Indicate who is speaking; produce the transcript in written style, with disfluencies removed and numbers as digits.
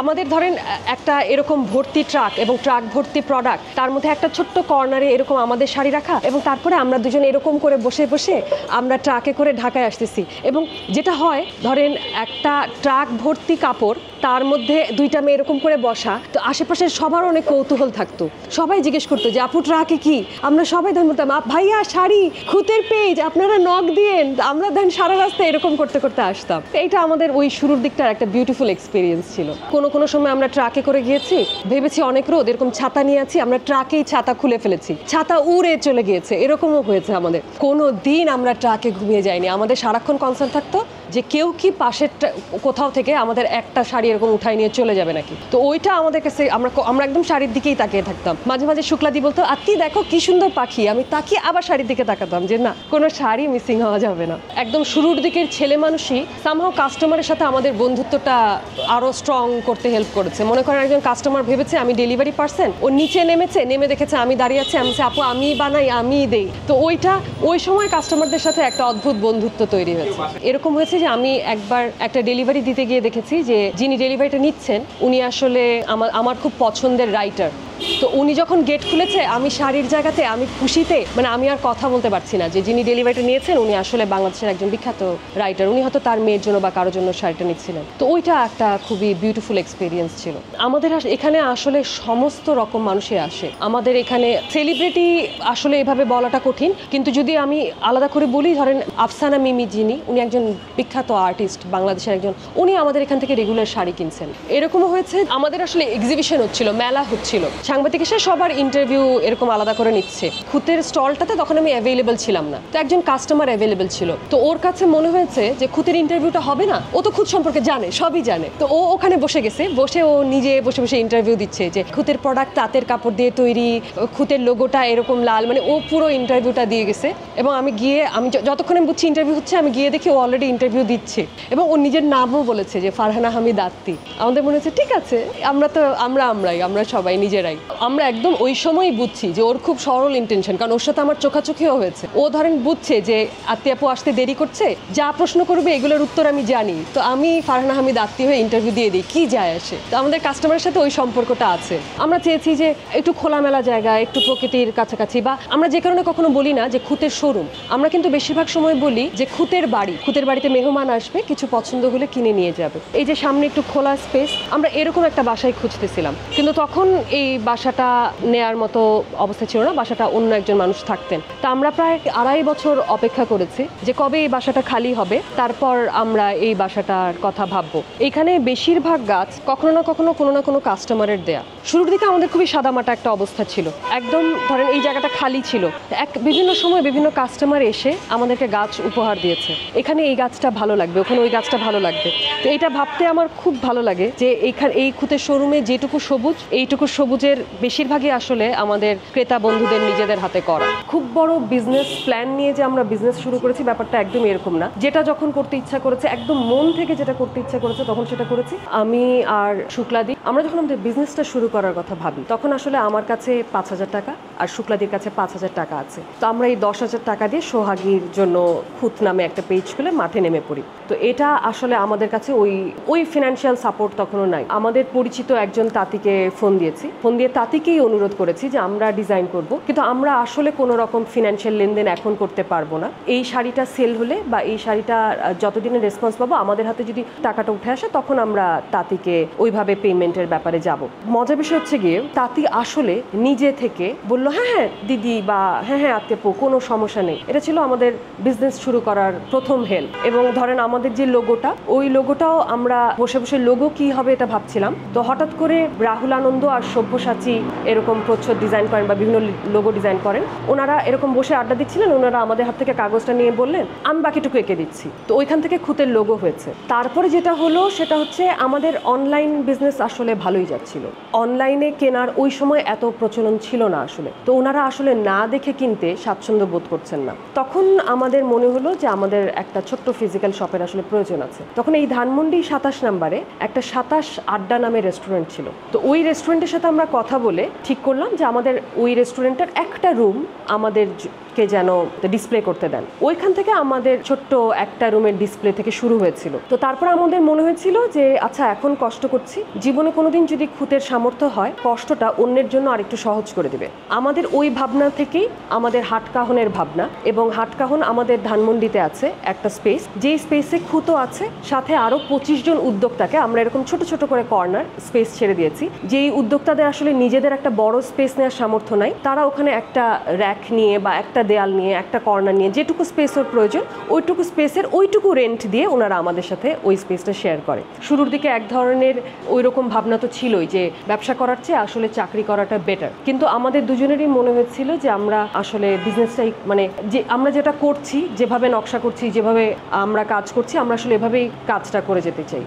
Speaker 1: আমাদের ধরেন একটা এরকম ভর্তি ট্রাক এবং ট্রাক ভর্তি প্রোডাক্ট, তার মধ্যে একটা ছোট্ট কর্নারে এরকম আমাদের শাড়ি রাখা, এবং তারপরে আমরা দুজন এরকম করে বসে বসে আমরা ট্রাকে করে ঢাকায় আসতেছি। এবং যেটা হয় ধরেন একটা ট্রাক ভর্তি কাপড়, তার মধ্যে দুইটা মেয়ে এরকম করে বসা, তো আশেপাশের সবার অনেক কৌতূহল থাকতো, সবাই জিজ্ঞেস করতো যে আপু ট্রাকে কি, আমরা সবাই ধরেন বলতাম ভাইয়া শাড়ি খুতের পেজ, আপনারা নক দিয়েন, আমরা ধরেন সারা রাস্তায় এরকম করতে করতে আসতাম। এইটা আমাদের ওই শুরুর দিকটার একটা বিউটিফুল এক্সপিরিয়েন্স ছিল। কোনো সময় আমরা ট্রাকে করে গিয়েছি, ভেবেছি অনেক রোদ, এরকম ছাতা নিয়ে আছি, আমরা ট্রাকেই ছাতা খুলে ফেলেছি, ছাতা উড়ে চলে গিয়েছে, এরকমও হয়েছে আমাদের। কোনো দিন আমরা ট্রাকে ঘুমিয়ে যাইনি, আমাদের সারাক্ষণ কনসার্ন থাকতো যে কেউ কি পাশের কোথাও থেকে আমাদের একটা শাড়ি এরকম উঠাই নিয়ে চলে যাবে নাকি। তো ওইটা আমাদের কাছে আমরা একদম শাড়ির দিকেই তাকিয়ে থাকতাম। মাঝে মাঝে শুক্লাদি বলতো আত্মি দেখো কি সুন্দর পাখি, আমি তাকিয়ে আবার শাড়ির দিকে তাকাতাম যে না, কোনো শাড়ি মিসিং হওয়া যাবে না। একদম শুরুর দিকের ছেলে মানুষই সামহাও কাস্টমারের সাথে আমাদের বন্ধুত্বটা আরও স্ট্রং করতে হেল্প করেছে। মনে করেন একজন কাস্টমার ভেবেছে আমি ডেলিভারি পার্সন, ও নিচে নেমে দেখেছে আমি দাঁড়িয়ে আছি, আমি আপু আমি বানাই আমিই দেই, তো ওই সময় কাস্টমারদের সাথে একটা অদ্ভুত বন্ধুত্ব তৈরি হয়েছে। এরকম হয়েছে যে আমি একবার একটা ডেলিভারি দিতে গিয়ে দেখেছি যে যিনি ডেলিভারিটা নিচ্ছেন উনি আসলে আমার খুব পছন্দের রাইটার। তো উনি যখন গেট খুলেছে, আমি শাড়ির জায়গাতে আমি খুশিতে মানে আমি আর কথা বলতে পারছি না যে যিনি ডেলিভারিটা নিয়েছেন উনি আসলে বাংলাদেশের একজন বিখ্যাত রাইটার, উনি হয়তো তার মেয়ের জন্য বা কারোর জন্য শাড়িটা নিচ্ছিলেন। তো ওইটা একটা খুবই বিউটিফুল এক্সপিরিয়েন্স ছিল। আমাদের এখানে আসলে সমস্ত রকম মানুষই আসে। আমাদের এখানে সেলিব্রিটি আসলে এভাবে বলাটা কঠিন, কিন্তু যদি আমি আলাদা করে বলি, ধরেন আফসানা মিমি যিনি, উনি একজন বিখ্যাত আর্টিস্ট বাংলাদেশের একজন, উনি আমাদের এখান থেকে রেগুলার শাড়ি কিনছেন। এরকমও হয়েছে আমাদের আসলে এক্সিবিশন হচ্ছিল, মেলা হচ্ছিল, সাংবাদিক এসে সবার ইন্টারভিউ এরকম আলাদা করে নিচ্ছে। খুতের স্টলটাতে তখন আমি অ্যাভেলেবল ছিলাম না, তো একজন কাস্টমার অ্যাভেলেবল ছিল, তো ওর কাছে মনে হয়েছে যে খুতের ইন্টারভিউটা হবে না, ও তো খুত সম্পর্কে জানে, সবই জানে, তো ও ওখানে বসে গেছে, ও নিজে বসে বসে ইন্টারভিউ দিচ্ছে যে খুতের প্রোডাক্ট তাঁতের কাপড় দিয়ে তৈরি, খুতের লোগোটা এরকম লাল, মানে ও পুরো ইন্টারভিউটা দিয়ে গেছে। এবং আমি যতক্ষণ আমি বুঝছি ইন্টারভিউ হচ্ছে, আমি গিয়ে দেখি ও অলরেডি ইন্টারভিউ দিচ্ছে, এবং ওর নিজের নামও বলেছে যে ফারহানা হামিদ আত্মি। আমাদের মনে হচ্ছে ঠিক আছে, আমরা সবাই নিজেরাই, আমরা একদম ওই সময়ই বুঝছি যে ওর খুব সরল ইন্টেনশন, কারণ ওর সাথে আমার চোখাচোখিও হয়েছে। ও ধরেন বুঝছে যে আত্মি আপু আসতে দেরি করছে, যা প্রশ্ন করবে এগুলোর উত্তর আমি জানি, তো আমি ফারহানা হামিদ আত্মি হয়ে ইন্টারভিউ দিয়ে দিই, কি যায় আসে। তো আমাদের কাস্টমারের সাথে ওই সম্পর্কটা আছে। আমরা চেয়েছি যে একটু খোলামেলা জায়গা, একটু প্রকৃতির কাছাকাছি, বা আমরা যে কারণে কখনো বলি না যে খুতের শোরুম, আমরা কিন্তু বেশিরভাগ সময় বলি যে খুতের বাড়িতে মেহমান আসবে, কিছু পছন্দ হলে কিনে নিয়ে যাবে। এই যে সামনে একটু খোলা স্পেস, আমরা এরকম একটা বাসায় খুঁজতেছিলাম, কিন্তু তখন এই বাসাটা নেয়ার মতো অবস্থা ছিল না, বাসাটা অন্য একজন মানুষ থাকতেন। তা আমরা প্রায় 2.5 বছর অপেক্ষা করেছি যে কবে এই বাসাটা খালি হবে, তারপর আমরা এই বাসাটার কথা ভাববো। এখানে বেশিরভাগ গাছ কখনো না কখনো কোনো না কোনো কাস্টমারের দেয়া। শুরুর দিকে আমাদের খুবই সাদামাটা একটা অবস্থা ছিল, একদম ধরেন এই জায়গাটা খালি ছিল, বিভিন্ন সময় বিভিন্ন কাস্টমার এসে আমাদেরকে গাছ উপহার দিয়েছে, এখানে এই গাছটা ভালো লাগবে, ওখানে ওই গাছটা ভালো লাগবে। তো এটা ভাবতে আমার খুব ভালো লাগে যে এই খুতের শোরুমে যেটুকু সবুজ, এইটুকু সবুজের বেশিরভাগই আসলে আমাদের ক্রেতা বন্ধুদের নিজেদের হাতে করা। খুব বড় বিজনেস প্ল্যান নিয়ে যে আমরা বিজনেস শুরু করেছি, ব্যাপারটা একদম এরকম না। যেটা যখন করতে ইচ্ছা করেছে, একদম মন থেকে যেটা করতে ইচ্ছা করেছে, তখন সেটা করেছি। আমি আর শুক্লাদি, আমরা যখন আমাদের বিজনেসটা শুরু করার কথা ভাবি, তখন আসলে আমার কাছে 5,000 টাকা আর শুক্লাদির কাছে 5,000 টাকা আছে। তো আমরা এই 10,000 টাকা দিয়ে সোহাগীর জন্য খুত নামে একটা পেজ খুলে মাঠে নেমে পড়ি। তো এটা আসলে আমাদের কাছে ওই ফিনান্সিয়াল সাপোর্ট তখনও নাই। আমাদের পরিচিত একজন তাঁতিকে ফোন দিয়ে তাঁতিকেই অনুরোধ করেছি যে আমরা ডিজাইন করব, কিন্তু আমরা আসলে কোনো রকম ফিনান্সিয়াল লেনদেন এখন করতে পারবো না। এই শাড়িটা সেল হলে বা এই শাড়িটা যতদিনের রেসপন্স পাবো, আমাদের হাতে যদি টাকাটা উঠে আসে, তখন আমরা তাঁতিকে ওইভাবে পেমেন্টের ব্যাপারে যাব। মজার বিষয় হচ্ছে গিয়ে তাঁতি আসলে নিজে থেকে বললো হ্যাঁ দিদি, বা হ্যাঁ আত্মীয়পু, কোনো সমস্যা নেই। এটা ছিল আমাদের বিজনেস শুরু করার প্রথম হেল্প। এবং ধরেন আমাদের যে লোগোটা, ওই লোগোটাও আমরা বসে বসে লোগো কি হবে এটা ভাবছিলাম। তো হঠাৎ করে রাহুল আনন্দ আর সব্যসাচী এরকম প্রচ্ছদ ডিজাইন করেন বা বিভিন্ন লোগো ডিজাইন করেন, ওনারা এরকম বসে আড্ডা দিচ্ছিলেন, ওনারা আমাদের হাত থেকে কাগজটা নিয়ে বললেন আমি বাকিটুকু এঁকে দিচ্ছি। তো ওইখান থেকে খুতের লোগো হয়েছে। তারপরে যেটা হলো সেটা হচ্ছে আমাদের অনলাইন বিজনেস আসলে ভালোই যাচ্ছিল। অনলাইনে কেনার ওই সময় এত প্রচলন ছিল না আসলে, তো ওনারা আসলে না দেখে কিনতে স্বাচ্ছন্দ্য বোধ করছেন না। তখন আমাদের মনে হলো যে আমাদের একটা ছোট্ট ফিজিক্যাল শপের আসলে প্রয়োজন আছে। তখন এই ধানমন্ডি 27 নম্বরে একটা 27 আড্ডা নামে রেস্টুরেন্ট ছিল। তো ওই রেস্টুরেন্টের সাথে আমরা কথা বলে ঠিক করলাম যে আমাদের ওই রেস্টুরেন্টের একটা রুম আমাদের কে যেন ডিসপ্লে করতে দেন। ওইখান থেকে আমাদের ছোট্ট একটা রুমের ডিসপ্লে থেকে শুরু হয়েছিল। তো তারপর আমাদের মনে হয়েছিল যে আচ্ছা এখন কষ্ট করছি, জীবনে কোনোদিন যদি খুঁতের সামর্থ্য হয় কষ্টটা অন্যের জন্য আরেকটু সহজ করে দিবে। আমাদের ওই ভাবনা থেকেই আমাদের হাটকাহনের ভাবনা, এবং হাটকাহন আমাদের ধানমন্ডিতে আছে একটা স্পেস, যেই স্পেসে খুঁতো আছে, সাথে আরও 25 জন উদ্যোক্তাকে আমরা এরকম ছোট ছোট করে কর্নার স্পেস ছেড়ে দিয়েছি। যেই উদ্যোক্তাদের আসলে নিজেদের একটা বড় স্পেস নেওয়ার সামর্থ্য নাই, তারা ওখানে একটা র্যাক নিয়ে বা একটা দেয়াল নিয়ে একটা কর্নার নিয়ে যেটুকু স্পেসের প্রয়োজন ওইটুকু স্পেসের ওইটুকু রেন্ট দিয়ে ওনারা আমাদের সাথে ওই স্পেসটা শেয়ার করে। শুরুর দিকে এক ধরনের ওই রকম ভাবনা তো ছিলই যে ব্যবসা করার চেয়ে আসলে চাকরি করাটা বেটার, কিন্তু আমাদের দুজনেরই মনে হয়েছিল যে আমরা আসলে বিজনেসটাই মানে যে আমরা যেটা করছি, যেভাবে নকশা করছি, যেভাবে আমরা কাজ করছি, আমরা আসলে এভাবেই কাজটা করে যেতে চাই।